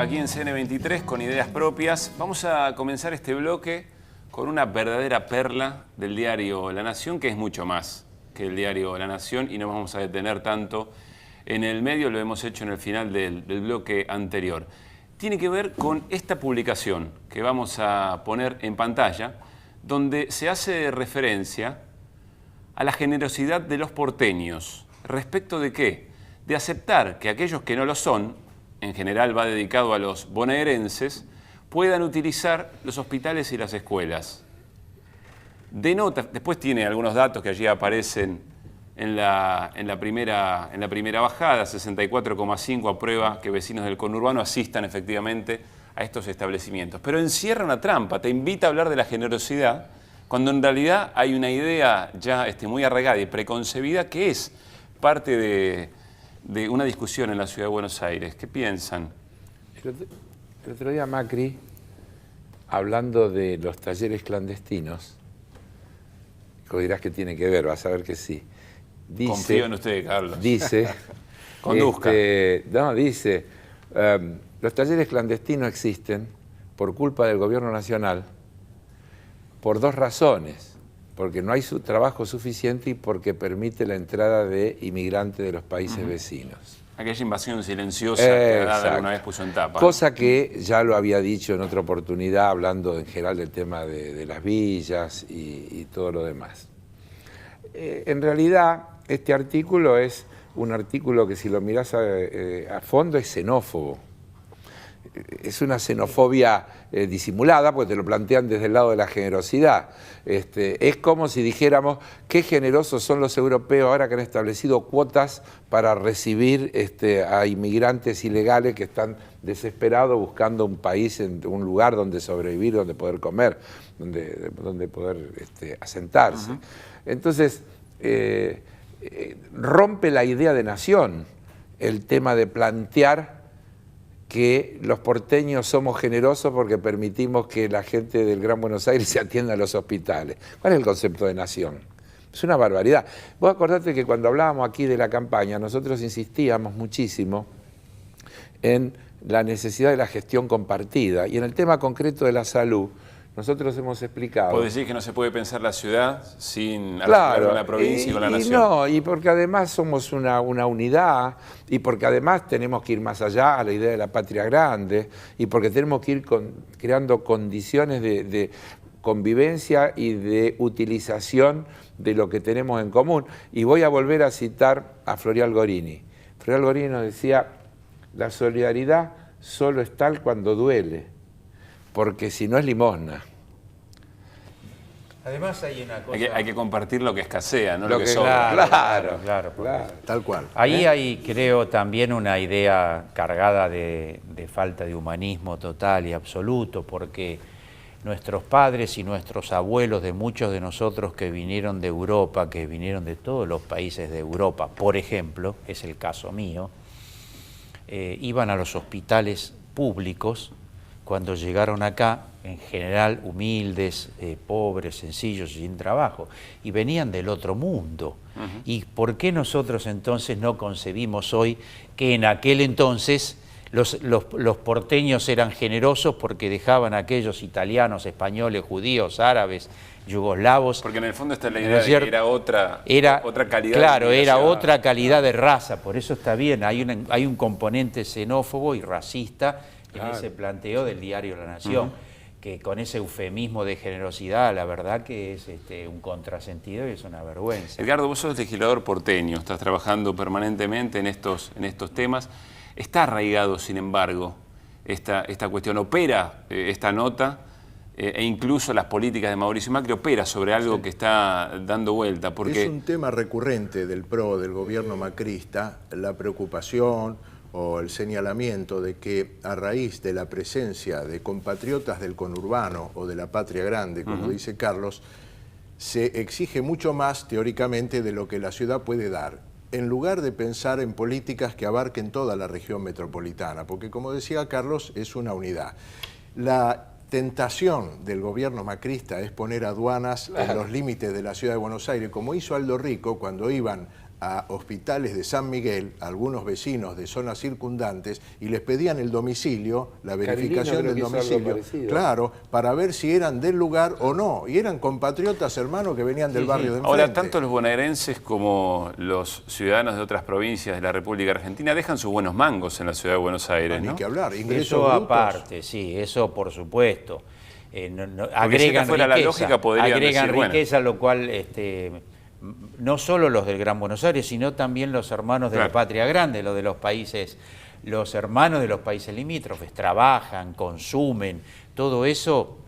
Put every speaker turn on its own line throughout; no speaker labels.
aquí en CN23 con ideas propias. Vamos a comenzar este bloque con una verdadera perla del diario La Nación, que es mucho más que el diario La Nación, y no vamos a detener tanto en el medio, lo hemos hecho en el final del bloque anterior. Tiene que ver con esta publicación que vamos a poner en pantalla, donde se hace referencia a la generosidad de los porteños. ¿Respecto de qué? De aceptar que aquellos que no lo son, en general va dedicado a los bonaerenses, puedan utilizar los hospitales y las escuelas. Denota, después tiene algunos datos que allí aparecen en la primera bajada, 64,5 aprueba que vecinos del conurbano asistan efectivamente a estos establecimientos. Pero encierra una trampa, te invita a hablar de la generosidad, cuando en realidad hay una idea ya muy arraigada y preconcebida que es parte de una discusión en la ciudad de Buenos Aires. ¿Qué piensan?
El otro día Macri, hablando de los talleres clandestinos, que dirás que tiene que ver, vas a ver que sí. Dice,
confío en usted, Carlos.
Dice,
conduzca.
Dice, los talleres clandestinos existen por culpa del gobierno nacional por dos razones. Porque no hay trabajo suficiente y porque permite la entrada de inmigrantes de los países vecinos.
Aquella invasión silenciosa que alguna vez puso en tapa.
Cosa que ya lo había dicho en otra oportunidad, hablando en general del tema de las villas y todo lo demás. En realidad, este artículo es un artículo que si lo mirás a fondo es xenófobo. Es una xenofobia disimulada, porque te lo plantean desde el lado de la generosidad. Es como si dijéramos, qué generosos son los europeos ahora que han establecido cuotas para recibir a inmigrantes ilegales que están desesperados buscando un país, un lugar donde sobrevivir, donde poder comer, donde poder asentarse. Entonces, rompe la idea de nación el tema de plantear que los porteños somos generosos porque permitimos que la gente del Gran Buenos Aires se atienda a los hospitales. ¿Cuál es el concepto de nación? Es una barbaridad. Vos acordate que cuando hablábamos aquí de la campaña, nosotros insistíamos muchísimo en la necesidad de la gestión compartida. Y en el tema concreto de la salud, nosotros hemos explicado...
¿Puedo decir que no se puede pensar la ciudad sin articular con la provincia y con la nación?
No, y porque además somos una unidad, y porque además tenemos que ir más allá a la idea de la patria grande, y porque tenemos que ir creando condiciones de convivencia y de utilización de lo que tenemos en común. Y voy a volver a citar a Floreal Gorini. Floreal Gorini nos decía, la solidaridad solo es tal cuando duele, porque si no es limosna.
Además hay una cosa...
Hay que compartir lo que escasea, no lo que
sobra.
Claro.
Tal cual. Ahí hay, creo, también una idea cargada de falta de humanismo total y absoluto, porque nuestros padres y nuestros abuelos de muchos de nosotros que vinieron de Europa, que vinieron de todos los países de Europa, por ejemplo, es el caso mío, iban a los hospitales públicos cuando llegaron acá, en general humildes, pobres, sencillos, sin trabajo, y venían del otro mundo. ¿Y por qué nosotros entonces no concebimos hoy que en aquel entonces los porteños eran generosos porque dejaban a aquellos italianos, españoles, judíos, árabes, yugoslavos?
Porque en el fondo está la idea de que era otra calidad.
Claro, era otra calidad de raza, por eso está bien, hay un componente xenófobo y racista en ese planteo del diario La Nación, que con ese eufemismo de generosidad, la verdad que es un contrasentido y es una vergüenza.
Edgardo, vos sos legislador porteño, estás trabajando permanentemente en estos temas. Está arraigado, sin embargo, esta cuestión, opera esta nota, e incluso las políticas de Mauricio Macri opera sobre algo que está dando vuelta. Porque
es un tema recurrente del gobierno macrista, la preocupación o el señalamiento de que a raíz de la presencia de compatriotas del conurbano o de la patria grande, como dice Carlos, se exige mucho más teóricamente de lo que la ciudad puede dar, en lugar de pensar en políticas que abarquen toda la región metropolitana, porque como decía Carlos, es una unidad. La tentación del gobierno macrista es poner aduanas en los límites de la ciudad de Buenos Aires, como hizo Aldo Rico cuando iban a hospitales de San Miguel, a algunos vecinos de zonas circundantes, y les pedían el domicilio, la verificación del domicilio, claro, para ver si eran del lugar o no. Y eran compatriotas, hermanos, que venían del barrio de enfrente.
Ahora, tanto los bonaerenses como los ciudadanos de otras provincias de la República Argentina dejan sus buenos mangos en la ciudad de Buenos Aires, ¿no?
Ni que hablar, ingresos
Eso
brutos.
aparte, sí, eso por supuesto.
Agregan
Fuera
la lógica, podrían
agregan
decir,
riqueza, lo cual no solo los del Gran Buenos Aires, sino también los hermanos de la patria grande, los de los países, los hermanos de los países limítrofes, trabajan, consumen, todo eso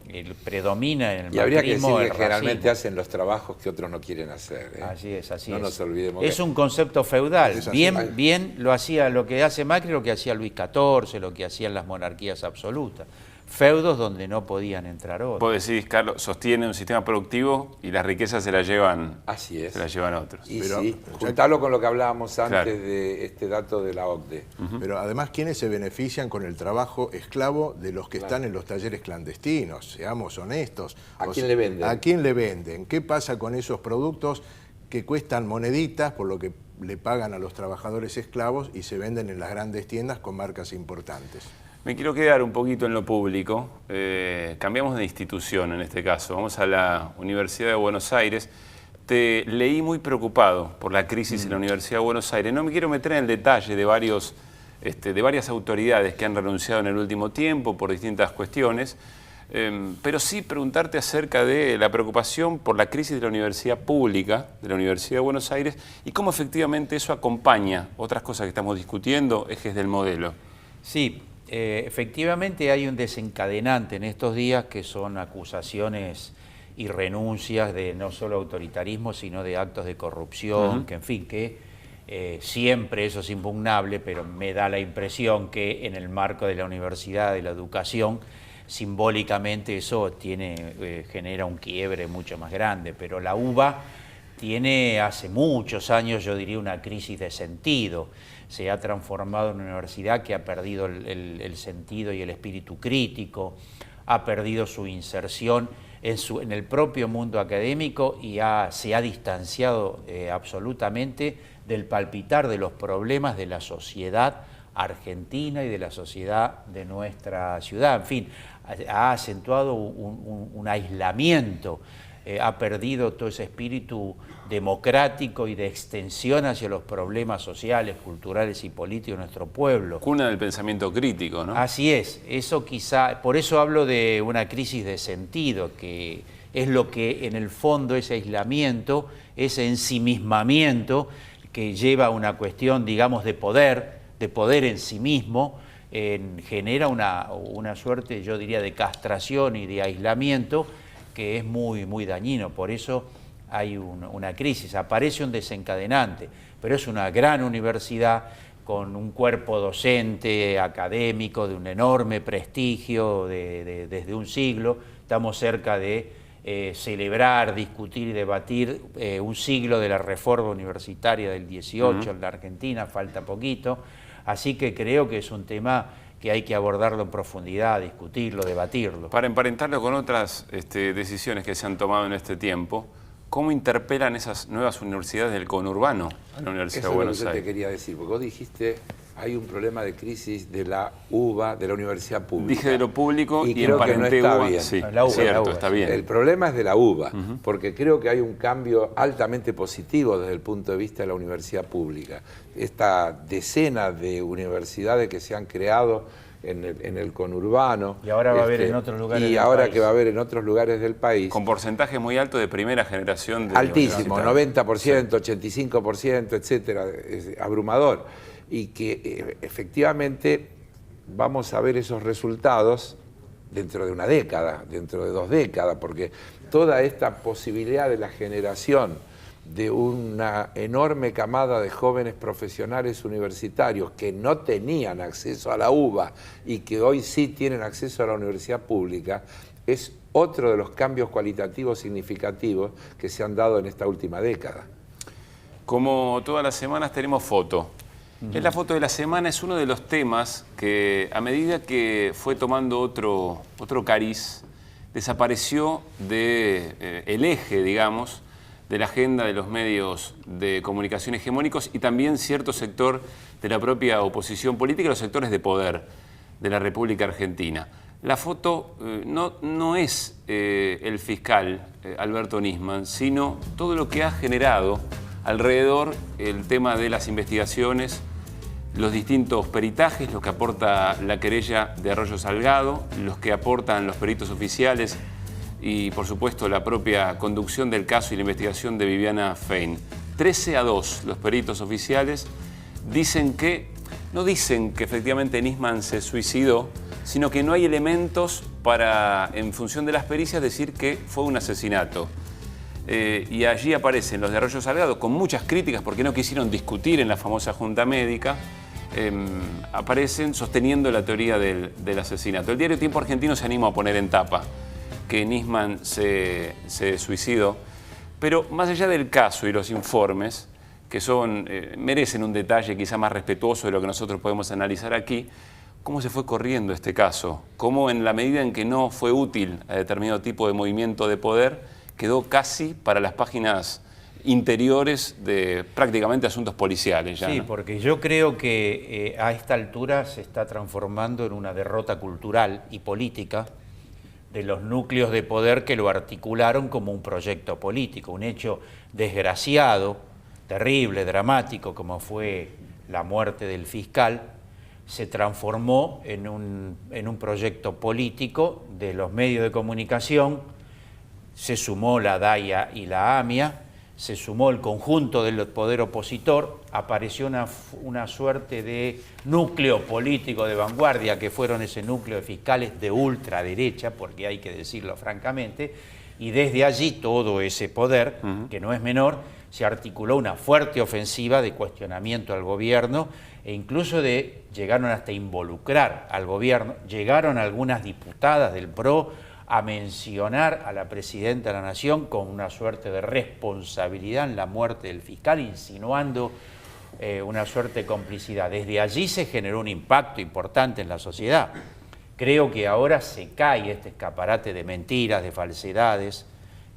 predomina en el macrismo.
Y habría que decir que
el
generalmente
racismo.
hacen los trabajos que otros no quieren hacer.
Así es, así
no
es.
nos olvidemos.
Es un concepto feudal.
Es así.
Bien lo hacía, lo que hace Macri, lo que hacía Luis XIV, lo que hacían las monarquías absolutas. Feudos donde no podían entrar otros.
Vos decís, Carlos, sostiene un sistema productivo y las riquezas se las llevan,
Así es.
se las llevan otros.
Y
Pero,
sí, juntalo con lo que hablábamos antes
Claro.
de este dato de la OCDE.
Pero además, ¿quiénes se benefician con el trabajo esclavo de los que están en los talleres clandestinos? Seamos honestos.
¿A quién le venden?
¿A quién le venden? ¿Qué pasa con esos productos que cuestan moneditas por lo que le pagan a los trabajadores esclavos y se venden en las grandes tiendas con marcas importantes?
Me quiero quedar un poquito en lo público. Cambiamos de institución en este caso. Vamos a la Universidad de Buenos Aires. Te leí muy preocupado por la crisis en la Universidad de Buenos Aires. No me quiero meter en el detalle de varias autoridades que han renunciado en el último tiempo por distintas cuestiones, pero sí preguntarte acerca de la preocupación por la crisis de la universidad pública, de la Universidad de Buenos Aires, y cómo efectivamente eso acompaña otras cosas que estamos discutiendo, ejes del modelo.
Sí, efectivamente hay un desencadenante en estos días que son acusaciones y renuncias de no solo autoritarismo, sino de actos de corrupción, que en fin, que siempre eso es impugnable, pero me da la impresión que en el marco de la universidad, de la educación, simbólicamente eso genera un quiebre mucho más grande, pero la UBA tiene hace muchos años, yo diría, una crisis de sentido. Se ha transformado en una universidad que ha perdido el sentido y el espíritu crítico, ha perdido su inserción en el propio mundo académico y se ha distanciado absolutamente del palpitar de los problemas de la sociedad argentina y de la sociedad de nuestra ciudad. En fin, ha acentuado un aislamiento, ha perdido todo ese espíritu democrático y de extensión hacia los problemas sociales, culturales y políticos de nuestro pueblo.
Cuna del pensamiento crítico, ¿no?
Así es, eso quizá, por eso hablo de una crisis de sentido, que es lo que en el fondo ese aislamiento, ese ensimismamiento que lleva a una cuestión, digamos, de poder en sí mismo, genera una suerte, yo diría, de castración y de aislamiento que es muy, muy dañino. Por eso hay una crisis, aparece un desencadenante, pero es una gran universidad con un cuerpo docente, académico, de un enorme prestigio desde un siglo. Estamos cerca de celebrar, discutir y debatir un siglo de la reforma universitaria del 18 en la Argentina, falta poquito. Así que creo que es un tema que hay que abordarlo en profundidad, discutirlo, debatirlo.
Para emparentarlo con otras decisiones que se han tomado en este tiempo, ¿cómo interpelan esas nuevas universidades del conurbano a la Universidad de Buenos
Eso es lo que
Aires?
te quería decir, porque vos dijiste, hay un problema de crisis de la UBA, de la universidad pública.
Dije de lo público y
creo que no
emparenté
está
UBA.
bien.
Sí,
La UBA,
cierto,
la UBA,
está
sí.
bien.
El problema es de la UBA, porque creo que hay un cambio altamente positivo desde el punto de vista de la universidad pública. Esta decena de universidades que se han creado en el conurbano.
Y ahora va a haber en otros lugares
Y
del
ahora
país.
que va a haber en otros lugares del país.
Con porcentajes muy altos de primera generación de
Altísimo,
universitarios.
90%, 85%, etcétera, es abrumador. Y que efectivamente vamos a ver esos resultados dentro de una década, dentro de 2 décadas, porque toda esta posibilidad de la generación de una enorme camada de jóvenes profesionales universitarios que no tenían acceso a la UBA y que hoy sí tienen acceso a la universidad pública, es otro de los cambios cualitativos significativos que se han dado en esta última década.
Como todas las semanas tenemos foto. Es la foto de la semana, es uno de los temas que a medida que fue tomando otro cariz, desapareció del eje, digamos, de la agenda de los medios de comunicación hegemónicos y también cierto sector de la propia oposición política y los sectores de poder de la República Argentina. La foto no es el fiscal Alberto Nisman, sino todo lo que ha generado alrededor el tema de las investigaciones, los distintos peritajes, los que aporta la querella de Arroyo Salgado, los que aportan los peritos oficiales y, por supuesto, la propia conducción del caso y la investigación de Viviana Fein. 13-2 los peritos oficiales no dicen que efectivamente Nisman se suicidó, sino que no hay elementos para, en función de las pericias, decir que fue un asesinato. Y allí aparecen los de Arroyo Salgado con muchas críticas porque no quisieron discutir en la famosa Junta Médica, aparecen sosteniendo la teoría del asesinato. El diario Tiempo Argentino se animó a poner en tapa que Nisman se suicidó, pero más allá del caso y los informes, que merecen un detalle quizá más respetuoso de lo que nosotros podemos analizar aquí, cómo se fue corriendo este caso, cómo en la medida en que no fue útil a determinado tipo de movimiento de poder, quedó casi para las páginas interiores de prácticamente asuntos policiales. Ya,
sí,
¿no?
Porque yo creo que a esta altura se está transformando en una derrota cultural y política de los núcleos de poder que lo articularon como un proyecto político, un hecho desgraciado, terrible, dramático, como fue la muerte del fiscal, se transformó en un proyecto político de los medios de comunicación. Se sumó la DAIA y la AMIA, se sumó el conjunto del poder opositor, apareció una suerte de núcleo político de vanguardia, que fueron ese núcleo de fiscales de ultraderecha, porque hay que decirlo francamente, y desde allí todo ese poder, que no es menor, se articuló una fuerte ofensiva de cuestionamiento al gobierno e incluso llegaron hasta involucrar al gobierno, llegaron algunas diputadas del PRO a mencionar a la Presidenta de la Nación con una suerte de responsabilidad en la muerte del fiscal, insinuando una suerte de complicidad. Desde allí se generó un impacto importante en la sociedad. Creo que ahora se cae este escaparate de mentiras, de falsedades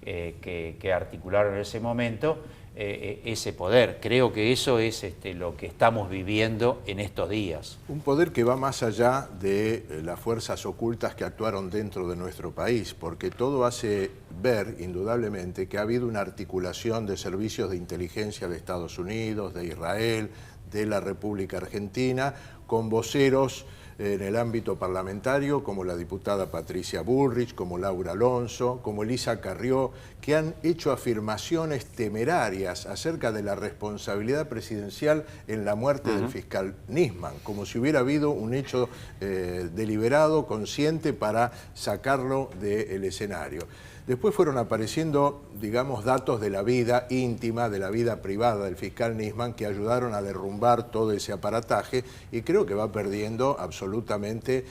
que articularon en ese momento ese poder. Creo que eso es lo que estamos viviendo en estos días.
Un poder que va más allá de las fuerzas ocultas que actuaron dentro de nuestro país, porque todo hace ver, indudablemente, que ha habido una articulación de servicios de inteligencia de Estados Unidos, de Israel, de la República Argentina, con voceros en el ámbito parlamentario, como la diputada Patricia Bullrich, como Laura Alonso, como Elisa Carrió, que han hecho afirmaciones temerarias acerca de la responsabilidad presidencial en la muerte del fiscal Nisman, como si hubiera habido un hecho deliberado, consciente, para sacarlo del escenario. Después fueron apareciendo, digamos, datos de la vida íntima, de la vida privada del fiscal Nisman, que ayudaron a derrumbar todo ese aparataje, y creo que va perdiendo absolutamente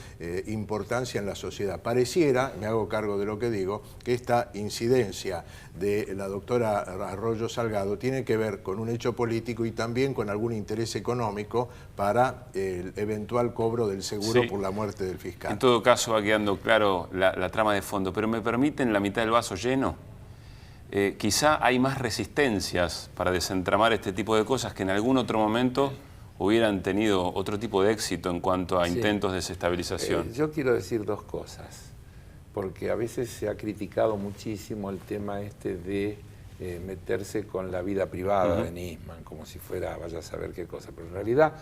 importancia en la sociedad. Pareciera, me hago cargo de lo que digo, que esta incidencia de la doctora Arroyo Salgado tiene que ver con un hecho político y también con algún interés económico para el eventual cobro del seguro por la muerte del fiscal.
En todo caso va quedando claro la trama de fondo, pero ¿me permiten la mitad del vaso lleno? Quizá hay más resistencias para desentramar este tipo de cosas que en algún otro momento hubieran tenido otro tipo de éxito en cuanto a intentos de desestabilización.
Yo quiero decir dos cosas, porque a veces se ha criticado muchísimo el tema de meterse con la vida privada de Nisman, como si fuera, vaya a saber qué cosa, pero en realidad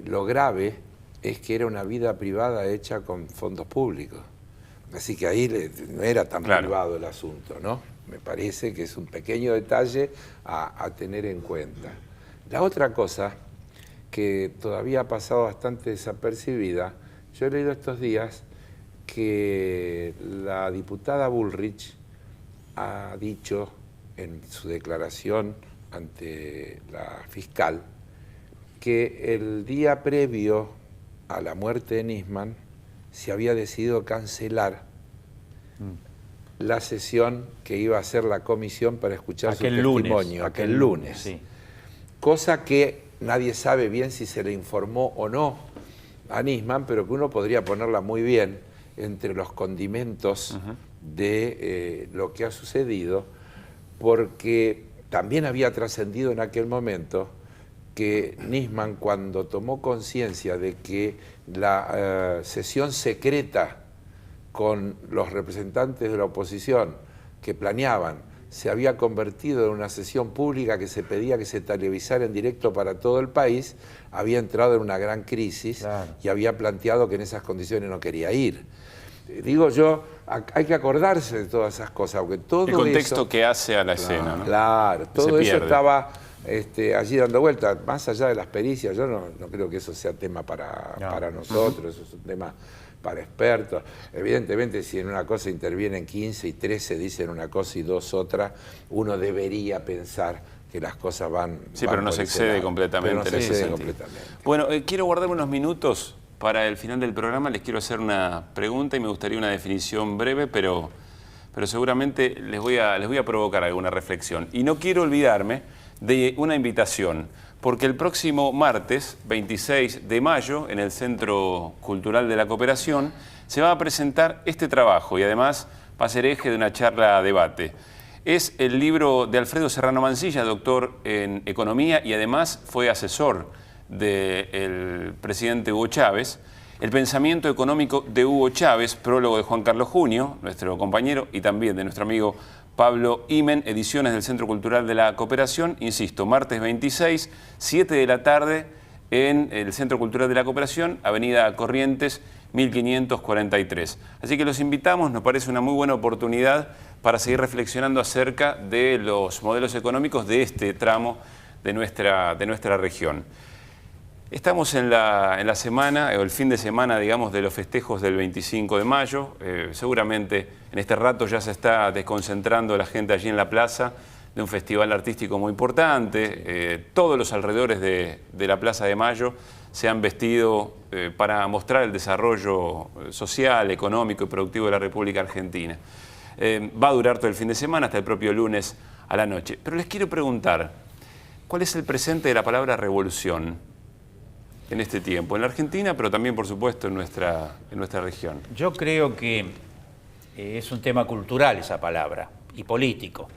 lo grave es que era una vida privada hecha con fondos públicos. Así que ahí no era tan privado el asunto, ¿no? Me parece que es un pequeño detalle a tener en cuenta. La otra cosa, que todavía ha pasado bastante desapercibida, yo he leído estos días que la diputada Bullrich ha dicho en su declaración ante la fiscal que el día previo a la muerte de Nisman se había decidido cancelar la sesión que iba a hacer la comisión para escuchar su testimonio, aquel lunes. Sí. Cosa que nadie sabe bien si se le informó o no a Nisman, pero que uno podría ponerla muy bien entre los condimentos de lo que ha sucedido, porque también había trascendido en aquel momento que Nisman, cuando tomó conciencia de que la sesión secreta con los representantes de la oposición que planeaban se había convertido en una sesión pública que se pedía que se televisara en directo para todo el país, había entrado en una gran crisis. Claro. Y había planteado que en esas condiciones no quería ir. Digo yo, hay que acordarse de todas esas cosas, porque todo
el contexto
eso,
que hace a la escena, ¿no?
Claro, todo eso estaba allí dando vueltas, más allá de las pericias. Yo no creo que eso sea tema para nosotros, eso es un tema para expertos. Evidentemente, si en una cosa intervienen 15 y 13 dicen una cosa y 2 otra, uno debería pensar que las cosas van...
Sí, pero no se excede completamente.
Pero no se excede completamente.
Bueno, quiero guardarme unos minutos para el final del programa. Les quiero hacer una pregunta y me gustaría una definición breve, pero seguramente les voy a provocar alguna reflexión. Y no quiero olvidarme de una invitación, porque el próximo martes, 26 de mayo, en el Centro Cultural de la Cooperación, se va a presentar este trabajo y además va a ser eje de una charla-debate. Es el libro de Alfredo Serrano Mansilla, doctor en Economía y además fue asesor del presidente Hugo Chávez. El pensamiento económico de Hugo Chávez, prólogo de Juan Carlos Junio, nuestro compañero, y también de nuestro amigo Pablo Imen, ediciones del Centro Cultural de la Cooperación. Insisto, martes 26, 7 de la tarde, en el Centro Cultural de la Cooperación, Avenida Corrientes, 1543. Así que los invitamos, nos parece una muy buena oportunidad para seguir reflexionando acerca de los modelos económicos de este tramo de nuestra región. Estamos en la semana, o el fin de semana, digamos, de los festejos del 25 de mayo. Seguramente en este rato ya se está desconcentrando la gente allí en la plaza de un festival artístico muy importante. Todos los alrededores de la Plaza de Mayo se han vestido para mostrar el desarrollo social, económico y productivo de la República Argentina. Va a durar todo el fin de semana, hasta el propio lunes a la noche. Pero les quiero preguntar, ¿cuál es el presente de la palabra revolución en este tiempo, en la Argentina, pero también, por supuesto, en nuestra región?
Yo creo que es un tema cultural esa palabra, y político.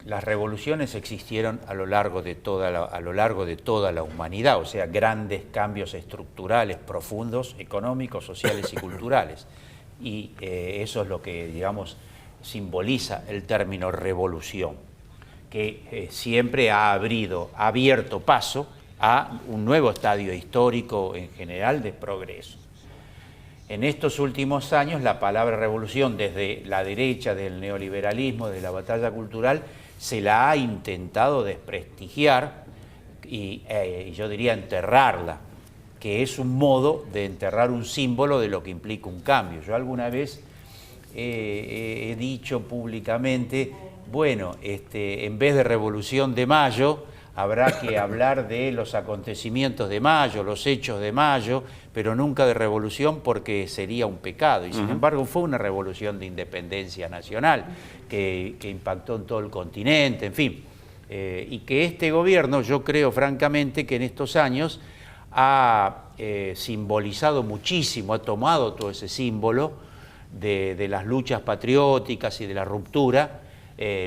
Las revoluciones existieron a lo largo de toda la humanidad, o sea, grandes cambios estructurales, profundos, económicos, sociales y culturales. Y eso es lo que, digamos, simboliza el término revolución, que siempre ha abierto paso a un nuevo estadio histórico en general de progreso. En estos últimos años la palabra revolución desde la derecha del neoliberalismo, de la batalla cultural, se la ha intentado desprestigiar y yo diría enterrarla, que es un modo de enterrar un símbolo de lo que implica un cambio. Yo alguna vez he dicho públicamente, bueno, en vez de Revolución de Mayo, habrá que hablar de los acontecimientos de mayo, los hechos de mayo, pero nunca de revolución porque sería un pecado. Y sin embargo fue una revolución de independencia nacional que impactó en todo el continente, en fin. Y que este gobierno, yo creo francamente que en estos años ha simbolizado muchísimo, ha tomado todo ese símbolo de las luchas patrióticas y de la ruptura,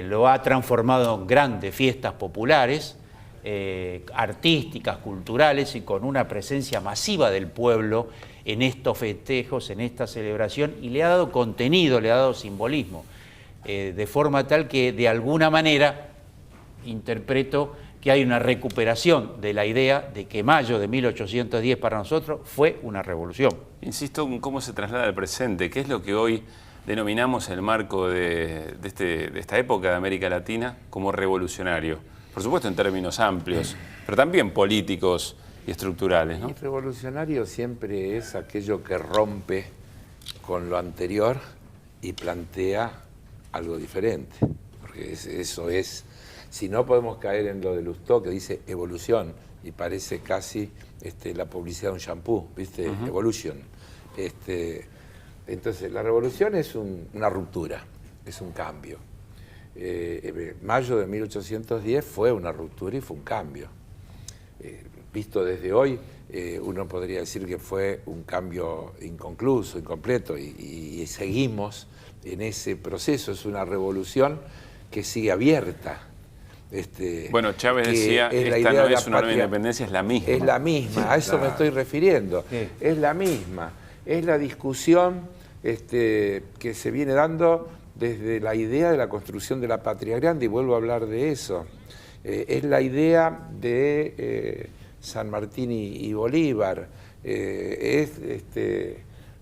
lo ha transformado en grandes fiestas populares, artísticas, culturales y con una presencia masiva del pueblo en estos festejos, en esta celebración, y le ha dado contenido, le ha dado simbolismo, de forma tal que de alguna manera interpreto que hay una recuperación de la idea de que mayo de 1810 para nosotros fue una revolución.
Insisto en cómo se traslada al presente, qué es lo que hoy denominamos el marco de esta época de América Latina como revolucionario. Por supuesto en términos amplios, pero también políticos y estructurales, ¿no?
Y revolucionario siempre es aquello que rompe con lo anterior y plantea algo diferente, porque eso es, si no podemos caer en lo de Lustó que dice evolución y parece casi la publicidad de un shampoo, ¿viste? Evolution. Entonces la revolución es una ruptura, es un cambio. Mayo de 1810 fue una ruptura y fue un cambio. Visto desde hoy, uno podría decir que fue un cambio inconcluso, incompleto, y seguimos en ese proceso. Es una revolución que sigue abierta.
Bueno, Chávez
que
decía,
es la
esta
idea
no
de la
es una nueva
patria.
independencia, es la misma.
Es la misma,
Sí,
a eso
claro.
me estoy refiriendo.
Sí.
Es la misma. Es la discusión que se viene dando desde la idea de la construcción de la patria grande, y vuelvo a hablar de eso. Es la idea de San Martín y Bolívar. Es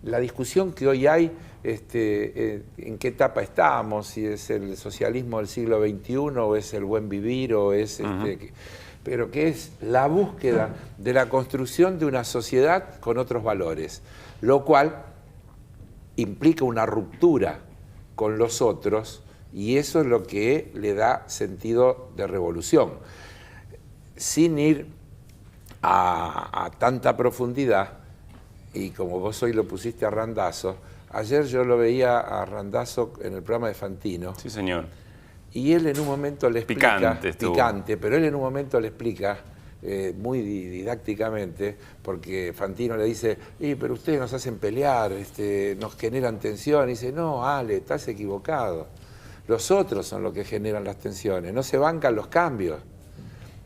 la discusión que hoy hay, en qué etapa estamos, si es el socialismo del siglo XXI o es el buen vivir o es pero que es la búsqueda de la construcción de una sociedad con otros valores, lo cual implica una ruptura con los otros, y eso es lo que le da sentido de revolución. Sin ir a tanta profundidad, y como vos hoy lo pusiste a Randazzo, ayer yo lo veía a Randazzo en el programa de Fantino.
Sí, señor.
Y él en un momento le explica,
Picante estuvo.
picante, pero él en un momento le explica muy didácticamente, porque Fantino le dice, pero ustedes nos hacen pelear, nos generan tensión, y dice, no, Ale, estás equivocado. Los otros son los que generan las tensiones, no se bancan los cambios.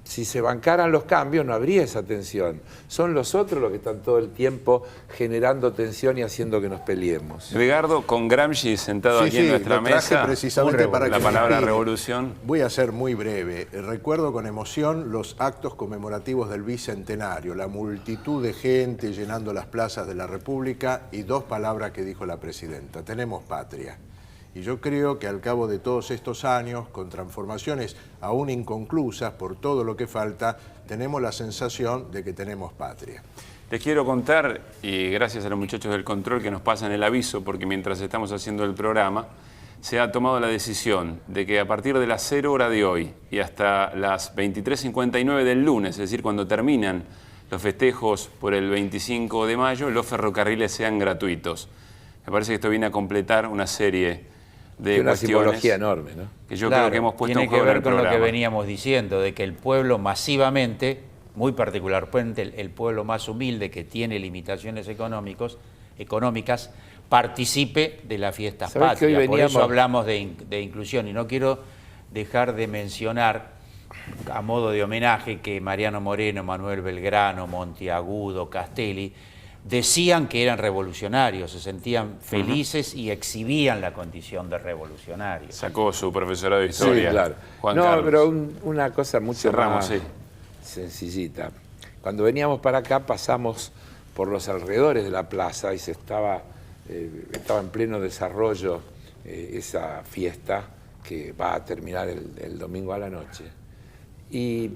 Si se bancaran los cambios no habría esa tensión. Son los otros los que están todo el tiempo generando tensión y haciendo que nos peleemos.
Edgardo, con Gramsci sentado aquí en nuestra
lo traje
mesa,
precisamente para
la
que
palabra
me inspire.
revolución.
Voy a ser muy breve. Recuerdo con emoción los actos conmemorativos del Bicentenario, la multitud de gente llenando las plazas de la República y dos palabras que dijo la presidenta: tenemos patria. Y yo creo que al cabo de todos estos años, con transformaciones aún inconclusas por todo lo que falta, tenemos la sensación de que tenemos patria.
Les quiero contar, y gracias a los muchachos del control que nos pasan el aviso, porque mientras estamos haciendo el programa, se ha tomado la decisión de que a partir de las 0 horas de hoy y hasta las 23:59 del lunes, es decir, cuando terminan los festejos por el 25 de mayo, los ferrocarriles sean gratuitos. Me parece que esto viene a completar una serie de
Tiene una
cuestiones
simbología enorme, ¿no?
que yo
Claro,
creo que hemos puesto
tiene
en juego
que
en
ver
el
con lo que
programa.
veníamos diciendo, de que el pueblo masivamente, muy particularmente el pueblo más humilde que tiene limitaciones económicas, participe de la fiesta
¿Sabés que hoy
patria. Por eso
veníamos-
hablamos de inclusión, y no quiero dejar de mencionar, a modo de homenaje, que Mariano Moreno, Manuel Belgrano, Monteagudo, Castelli decían que eran revolucionarios, se sentían felices y exhibían la condición de revolucionarios.
Sacó su profesorado de
Sí,
historia,
claro.
Juan
No,
Carlos.
pero una cosa mucho
Cerramos,
más
sí.
sencillita. Cuando veníamos para acá pasamos por los alrededores de la plaza y estaba en pleno desarrollo esa fiesta que va a terminar el domingo a la noche. Y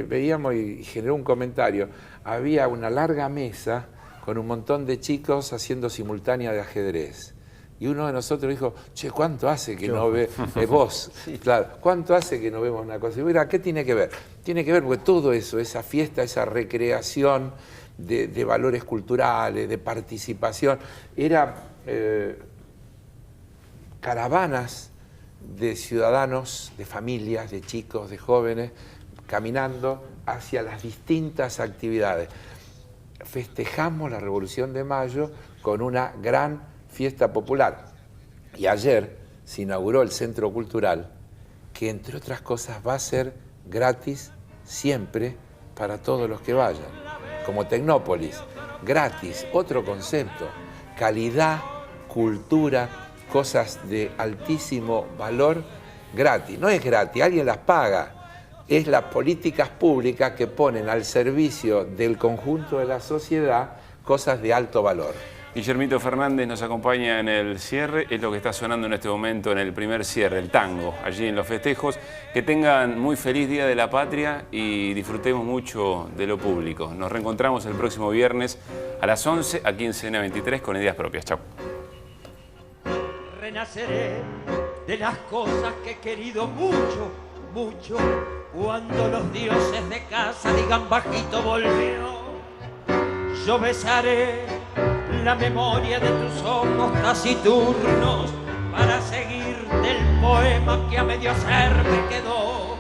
veíamos y generó un comentario. Había una larga mesa con un montón de chicos haciendo simultánea de ajedrez. Y uno de nosotros dijo, che, ¿cuánto hace que no ve vos? Claro, ¿cuánto hace que no vemos una cosa? Y mira, ¿qué tiene que ver? Tiene que ver porque todo eso, esa fiesta, esa recreación de valores culturales, de participación, era caravanas de ciudadanos, de familias, de chicos, de jóvenes, caminando hacia las distintas actividades. Festejamos la Revolución de Mayo con una gran fiesta popular. Y ayer se inauguró el Centro Cultural, que entre otras cosas va a ser gratis siempre para todos los que vayan. Como Tecnópolis, gratis, otro concepto, calidad, cultura, cosas de altísimo valor, gratis. No es gratis, alguien las paga. Es las políticas públicas que ponen al servicio del conjunto de la sociedad cosas de alto valor.
Guillermito Fernández nos acompaña en el cierre, es lo que está sonando en este momento en el primer cierre, el tango, allí en los festejos. Que tengan muy feliz Día de la Patria y disfrutemos mucho de lo público. Nos reencontramos el próximo viernes a las 11 aquí en Cena 23 con Ideas Propias. Chau.
Renaceré de las cosas que he querido mucho, mucho, cuando los dioses de casa digan bajito volvió. Yo besaré la memoria de tus ojos taciturnos para seguir del poema que a medio ser me quedó.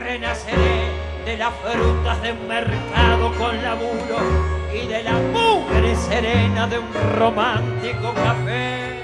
Renaceré de las frutas de un mercado con laburo y de la mugre serena de un romántico café.